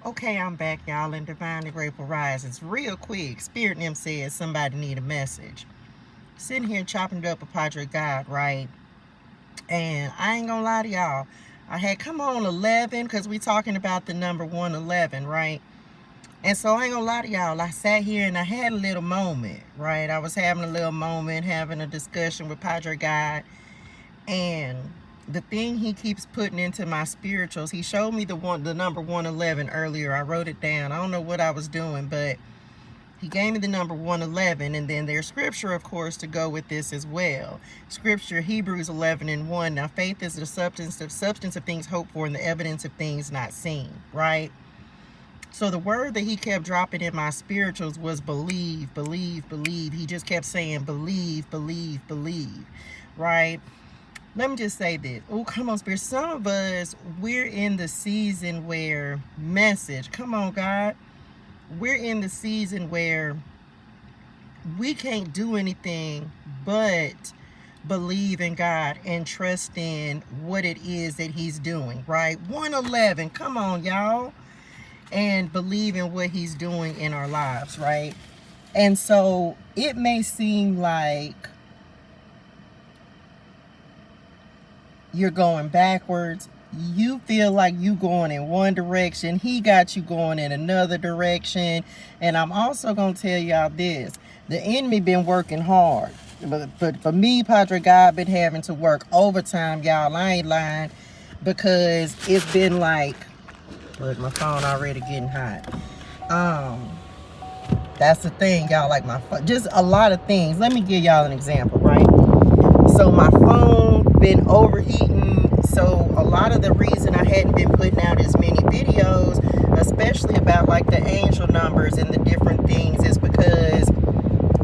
Okay, I'm back, y'all, in Divinely Grateful Rises. Real quick, Spirit and them says somebody need a message. Sitting here chopping it up with Padre God, right? And I ain't gonna lie to y'all. I had come on 11 because we talking about the number 111, right? And so I ain't gonna lie to y'all. I sat here and I had a little moment, right? I was having a little moment, having a discussion with Padre God. And the thing he keeps putting into my spirituals, he showed me the number 111 earlier. I wrote it down. I don't know what I was doing, but he gave me the number 111, and then there's scripture, of course, to go with this as well. Scripture, Hebrews 11:1. Now, faith is the substance of things hoped for and the evidence of things not seen, right? So the word that he kept dropping in my spirituals was believe, believe, believe. He just kept saying believe, believe, believe, right? Let me just say this. Oh, come on, Spirit. Some of us, we're in the season where come on, God. We're in the season where we can't do anything but believe in God and trust in what it is that he's doing, right? 111, come on, y'all. And believe in what he's doing in our lives, right? And so it may seem like you're going backwards. You feel like you going in one direction. He got you going in another direction. And I'm also going to tell y'all this. The enemy been working hard. But for me, Padre God been having to work overtime, y'all. I ain't lying. Because it's been like, look, my phone already getting hot. That's the thing, y'all. Like my phone, just a lot of things. Let me give y'all an example, right? So my phone been overheating. So a lot of the reason I hadn't been putting out as many videos, especially about like the angel numbers and the different things, is because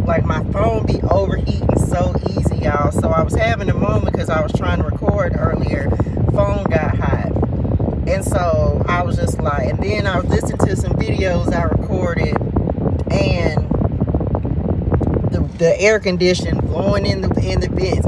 like my phone be overheating so easy, y'all. So I was having a moment because I was trying to record earlier. Phone got hot. And so I was just like, and then I was listening to some videos I recorded, and the air conditioning blowing in the vents.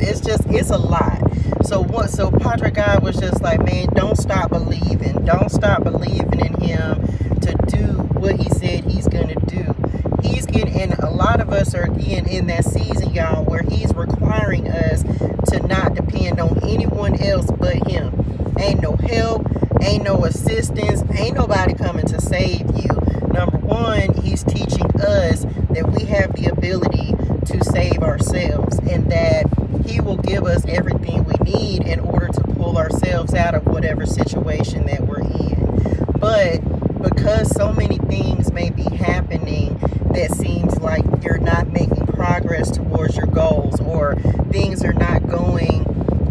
It's a lot. So Padre God was just like, man, don't stop believing. Don't stop believing in him to do what he said he's gonna do. He's getting, and a lot of us are again in that season, y'all, where he's requiring us to not depend on anyone else but him. Ain't no help, ain't no assistance, ain't nobody coming to save you. Number one, he's teaching us that we have the ability to save ourselves, and that he will give us everything we need in order to pull ourselves out of whatever situation that we're in. But because so many things may be happening that seems like you're not making progress towards your goals, or things are not going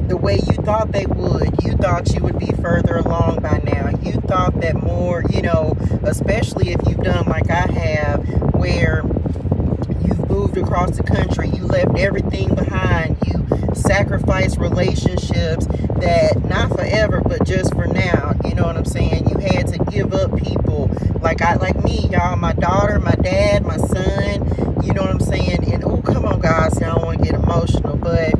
the way you thought they would. You thought you would be further along by now. You thought that more, especially if you've done like I have, where you've moved across the country, you left everything behind, you sacrificed relationships that not forever, but just for now. You know what I'm saying? You had to give up people like me, y'all, my daughter, my dad, my son, you know what I'm saying? And oh, come on, guys, I don't want to get emotional, but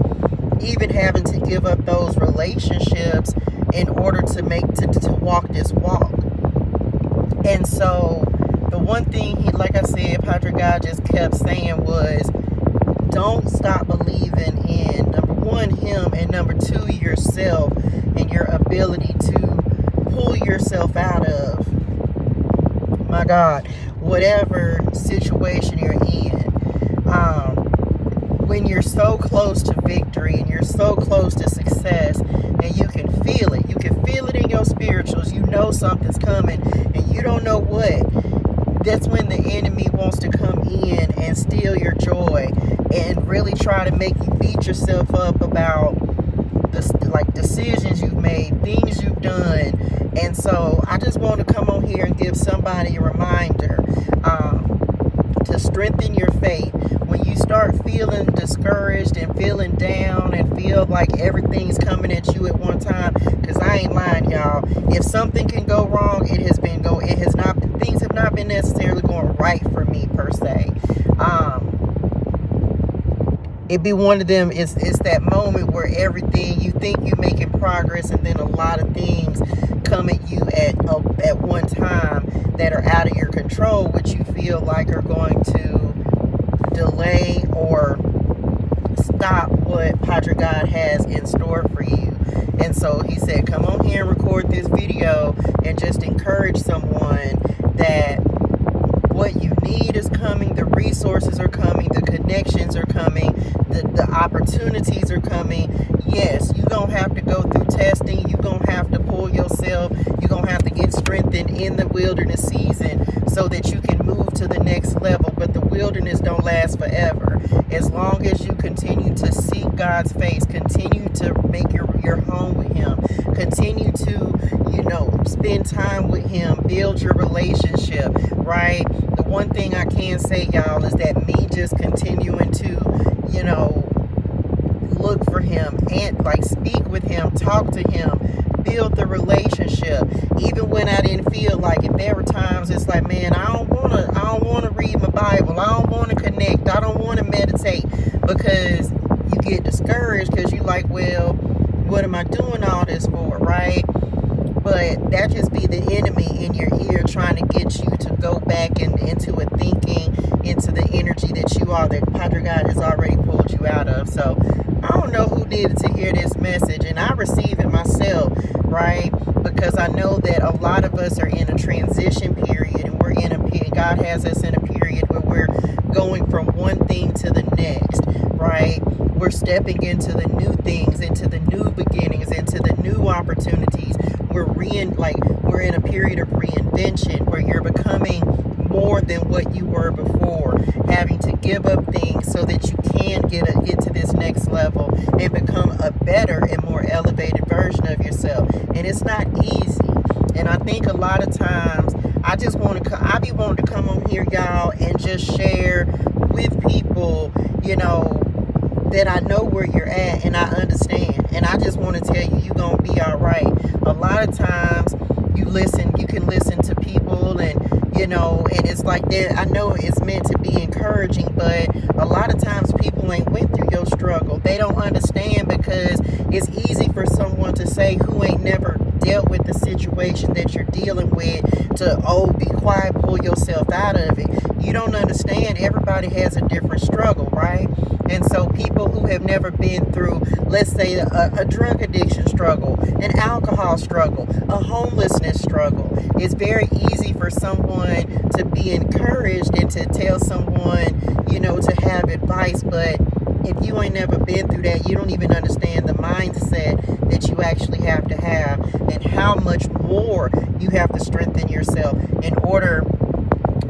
even having to give up those relationships in order to walk this walk. And so the one thing like I said, Padre God just kept saying was, don't stop believing in, number one, him, and number two, yourself, and your ability to pull yourself out of, my God, whatever situation you're in. When you're so close to victory and you're so close to success, and you can feel it in your spirituals, you know something's coming and you don't know what, that's when the enemy wants to come in and steal your joy and really try to make you beat yourself up about like decisions you've made, things you've done. And so I just want to come on here and give somebody a reminder to strengthen your faith. When you start feeling discouraged and feeling down and feel like everything's coming at you at one time, because I ain't lying, y'all, if something can go wrong, things have not been necessarily going right for me per se. It'd be one of them, it's that moment where everything, you think you're making progress, and then a lot of things come at you at one time that are out of your control, which you feel like are going to delay or stop what Padre God has in store for you. And so he said, come on here and record this video and just encourage someone that what you need is coming, the resources are coming, the connections are coming, the opportunities are coming. Yes, you're going to have to go through testing. You're going to have to pull yourself. You're going to have to get strengthened in the wilderness season so that you can move to the next level. But the wilderness don't last forever. As long as you continue to seek God's face, continue to make your home with him, continue to, you know, spend time with him, build your relationship, right? The one thing I can say, y'all, is that me just continuing to, you know, look for him and like speak with him, talk to him, build the relationship. Even when I didn't feel like it, there were times it's like, man, I don't want to read my Bible. I don't want to connect. I don't want to meditate, because you get discouraged because you like, well, what am I doing all this for, right? But that just be the enemy in your ear trying to get you to go back into a thinking, into the energy that you are, that Padre God has already pulled you out of. So I don't know who needed to hear this message, and I receive it myself, right? Because I know that a lot of us are in a transition period, and we're in a period, God has us in a period where we're going from one thing to the next, right? We're stepping into the new things, into the new beginnings, into the new opportunities. We're in a period of reinvention where you're becoming more than what you were before, having to give up things so that you can get to this next level and become a better and more elevated version of yourself. And it's not easy. And I think a lot of times I be wanting to come on here, y'all, and just share with people, you know, that I know where you're at and I understand. And I just want to tell you, you're going to be all right. A lot of times you can listen to people, and, you know, and it's like that. I know it's meant to be encouraging, but a lot of times people ain't went through your struggle. They don't understand, because it's easy for someone to say who ain't never dealt with the situation that you're dealing with to, oh, be quiet, pull yourself out of it. You don't understand. Everybody has a different struggle, right? And so people who have never been through, let's say, a drug addiction struggle, an alcohol struggle, a homelessness struggle, it's very easy for someone to be encouraged and to tell someone, you know, to have advice. But if you ain't never been through that, you don't even understand the mindset that you actually have to have, and how much more you have to strengthen yourself in order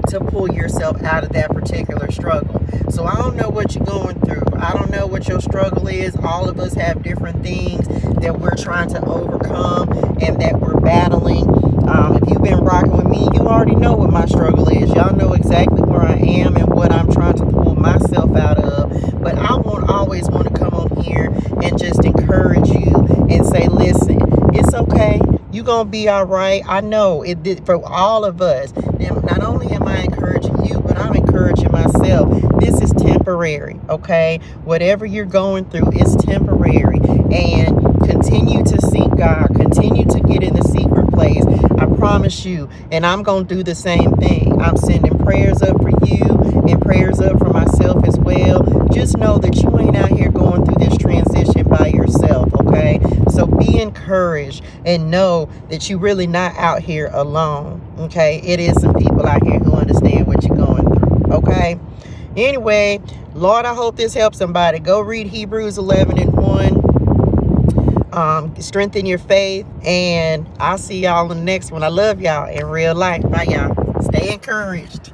to pull yourself out of that particular struggle. So I don't know what you're going through. I don't know what your struggle is. All of us have different things that we're trying to overcome and that we're battling. If you've been rocking with me, you already know what my struggle is. Y'all know exactly where I am and what I'm trying to pull myself out of. But I always want to come on here and just encourage you and say, listen, it's okay. You're going to be all right. I know it did for all of us. And not only am I encouraging you, but I'm encouraging myself. This is temporary, okay? Whatever you're going through is temporary. And continue to seek God. Continue to get in the secret place. I promise you. And I'm going to do the same thing. I'm sending prayers up for you and prayers up for myself as well. Just know that you ain't out here going through this transition by yourself, okay? So be encouraged and know that you're really not out here alone, okay? It is some people out here who understand what you're going through, okay? Anyway, Lord, I hope this helps somebody. Go read Hebrews 11:1. Strengthen your faith, and I'll see y'all in the next one. I love y'all in real life. Bye, y'all. Stay encouraged.